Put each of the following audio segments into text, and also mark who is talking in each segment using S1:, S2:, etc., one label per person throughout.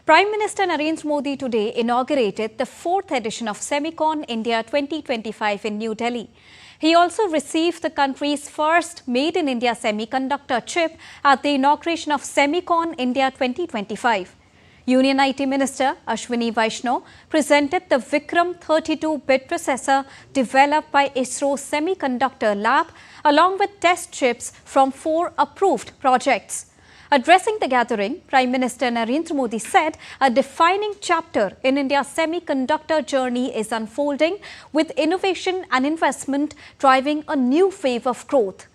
S1: Prime Minister Narendra Modi today inaugurated the 4th edition of Semicon India 2025 in New Delhi. He also received the country's first Made in India semiconductor chip at the inauguration of Semicon India 2025. Union IT Minister Ashwini Vaishnaw presented the Vikram 32-bit processor developed by ISRO's Semiconductor Lab along with test chips from 4 approved projects. Addressing the gathering, Prime Minister Narendra Modi said a defining chapter in India's semiconductor journey is unfolding, with innovation and investment driving a new wave of growth.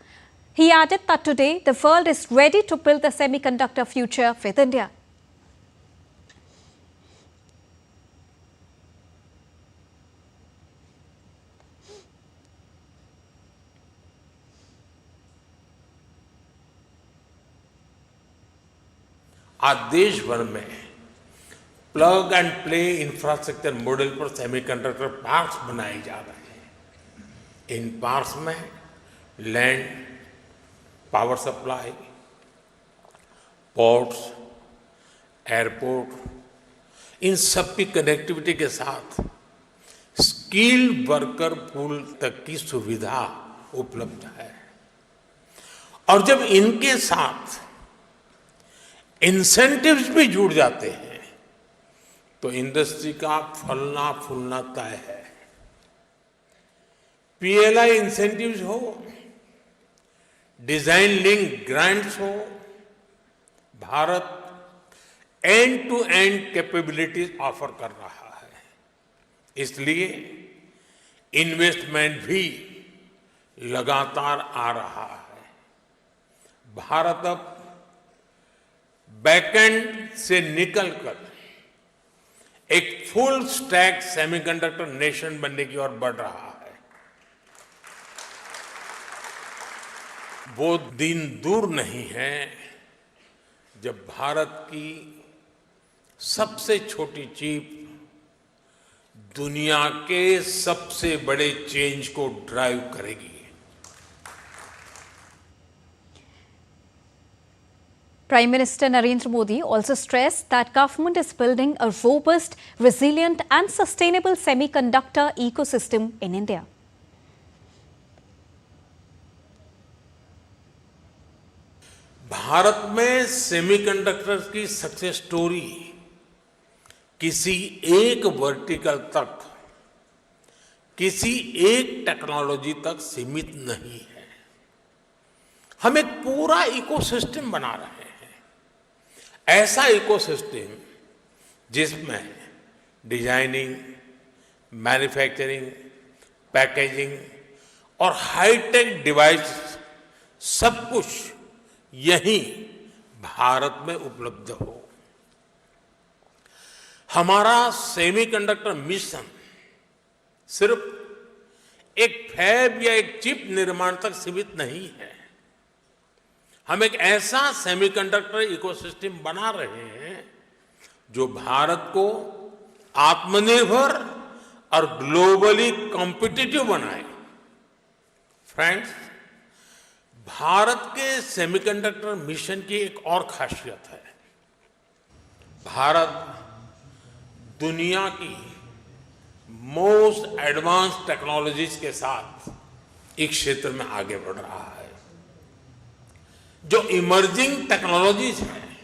S1: He added that today the world is ready to build the semiconductor future with India.
S2: आज देश भर में plug and play infrastructure model पर semiconductor parks बनाए जा रहे हैं। इन पार्क्स में land, power supply, ports, airport, इन सब की कनेक्टिविटी के साथ स्किल्ड वर्कर पूल तक की सुविधा उपलब्ध है। और जब इनके साथ इंसेंटिव्स भी जुड़ जाते हैं तो इंडस्ट्री का फलना फूलना तय है। पीएलआई इंसेंटिव्स हो, डिजाइन लिंक ग्रांट्स हो, Bharat end to end capabilities offer कर रहा है। इसलिए इन्वेस्टमेंट भी लगातार आ रहा है। भारत अब बैकएंड से निकलकर एक फुल स्टैक सेमीकंडक्टर नेशन बनने की ओर बढ़ रहा है। वो दिन दूर नहीं है जब भारत की सबसे छोटी चिप दुनिया के सबसे बड़े चेंज को ड्राइव करेगी।
S1: Prime Minister Narendra Modi also stressed that government is building a robust, resilient and sustainable semiconductor ecosystem in India.
S2: Bharat में सेमीकंडक्टर्स की सक्सेस स्टोरी किसी एक वर्टिकल तक, किसी एक टेक्नोलॉजी तक सीमित नहीं है। हम एक पूरा इकोसिस्टम बना रहे हैं। ऐसा इकोसिस्टम जिसमें डिजाइनिंग, मैन्युफैक्चरिंग, पैकेजिंग और हाईटेक डिवाइस सब कुछ यहीं भारत में उपलब्ध हो। हमारा सेमीकंडक्टर मिशन सिर्फ एक फैब या एक चिप निर्माण तक सीमित नहीं है। हम एक ऐसा सेमीकंडक्टर इकोसिस्टम बना रहे हैं जो भारत को आत्मनिर्भर और ग्लोबली कॉम्पिटिटिव बनाए। फ्रेंड्स, भारत के सेमीकंडक्टर मिशन की एक और खासियत है। भारत दुनिया की मोस्ट एडवांस टेक्नोलॉजीज के साथ इस क्षेत्र में आगे बढ़ रहा है। जो इमर्जिंग टेक्नोलॉजीज हैं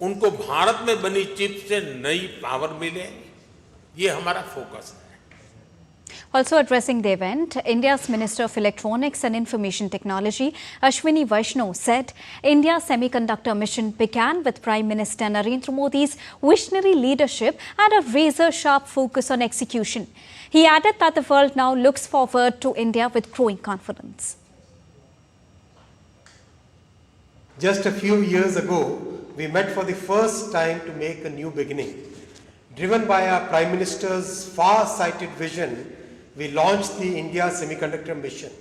S2: उनको भारत में बनी चिप से नई पावर मिले, ये हमारा फोकस है।
S1: Also addressing the event, India's Minister of Electronics and Information Technology, Ashwini Vaishnaw, said India's semiconductor mission began with Prime Minister Narendra Modi's visionary leadership and a razor-sharp focus on execution. He added that the world now looks forward to India with growing confidence.
S3: Just a few years ago, we met for the first time to make a new beginning. Driven by our Prime Minister's far-sighted vision, we launched the India Semiconductor Mission.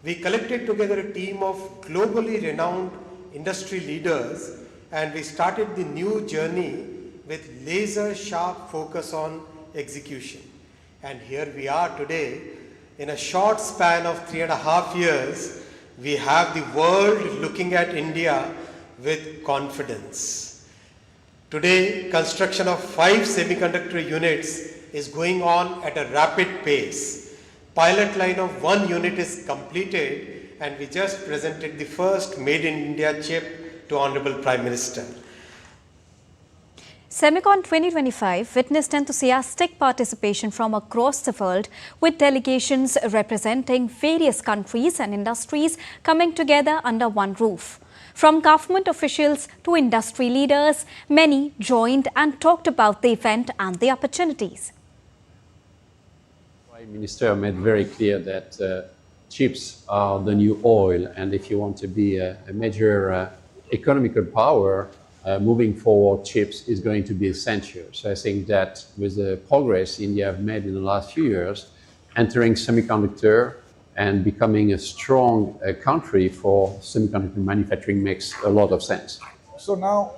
S3: We collected together a team of globally renowned industry leaders and we started the new journey with laser-sharp focus on execution. And here we are today. In a short span of 3.5 years, we have the world looking at India with confidence. Today, construction of 5 semiconductor units is going on at a rapid pace. Pilot line of 1 unit is completed, and we just presented the first Made in India chip to Honorable Prime Minister.
S1: Semicon 2025 witnessed enthusiastic participation from across the world, with delegations representing various countries and industries coming together under one roof. From government officials to industry leaders, many joined and talked about the event and the opportunities.
S4: The Prime Minister made very clear that chips are the new oil, and if you want to be a major economical power, moving forward, chips is going to be essential. So I think that with the progress India have made in the last few years, entering semiconductor and becoming a strong country for semiconductor manufacturing makes a lot of sense.
S5: So now,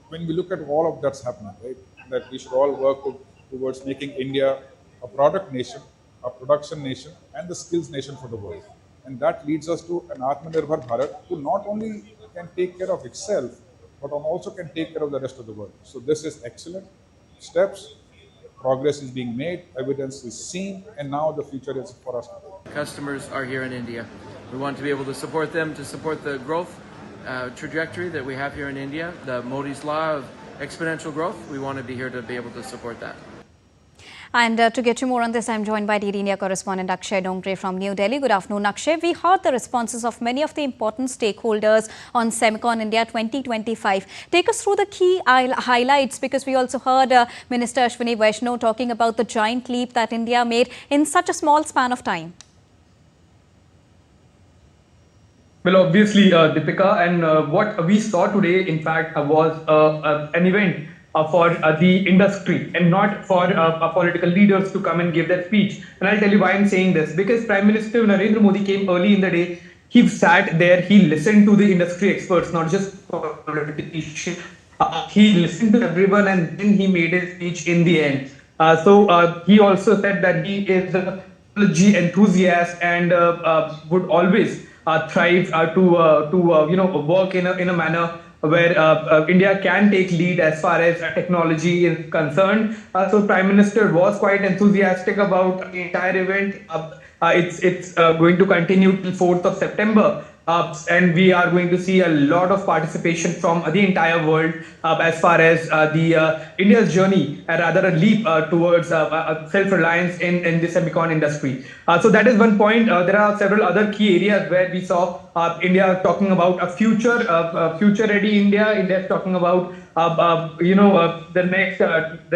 S5: when we look at all of that's happening, right, that we should all work towards making India a product nation, a production nation, and the skills nation for the world. And that leads us to an Atmanirbhar Bharat who not only can take care of itself, but also can take care of the rest of the world. So this is excellent steps. Progress is being made, evidence is seen, and now the future is for us.
S6: Customers are here in India. We want to be able to support them, to support the growth trajectory that we have here in India, the Modi's law of exponential growth. We want to be here to be able to support that.
S1: And to get you more on this, I'm joined by DD India correspondent Akshay Dongre from New Delhi. Good afternoon, Akshay. We heard the responses of many of the important stakeholders on Semicon India 2025. Take us through the key highlights, because we also heard Minister Ashwini Vaishnaw talking about the giant leap that India made in such a small span of time.
S7: Well, obviously, Deepika, and what we saw today, in fact, was an event for the industry and not for political leaders to come and give that speech. And I'll tell you why I'm saying this. Because Prime Minister Narendra Modi came early in the day. He sat there, he listened to the industry experts, not just politicians. He listened to everyone, and then he made his speech in the end. So he also said that he is a technology enthusiast and would always thrive to work in a manner where India can take lead as far as technology is concerned. So Prime Minister was quite enthusiastic about the entire event. It's going to continue till 4th of September. And we are going to see a lot of participation from the entire world as far as India's journey, rather a leap towards self-reliance in the semicon industry. So that is one point. There are several other key areas where we saw India talking about a future-ready India. India is talking about the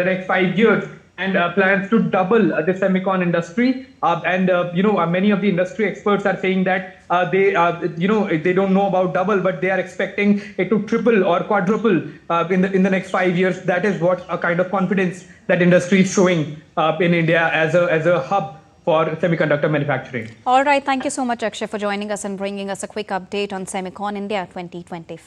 S7: next 5 years. And plans to double the semicon industry, many of the industry experts are saying that they don't know about double, but they are expecting it to triple or quadruple in the next 5 years. That is what a kind of confidence that industry is showing in India as a hub for semiconductor manufacturing.
S1: All right, thank you so much, Akshay, for joining us and bringing us a quick update on Semicon India 2025.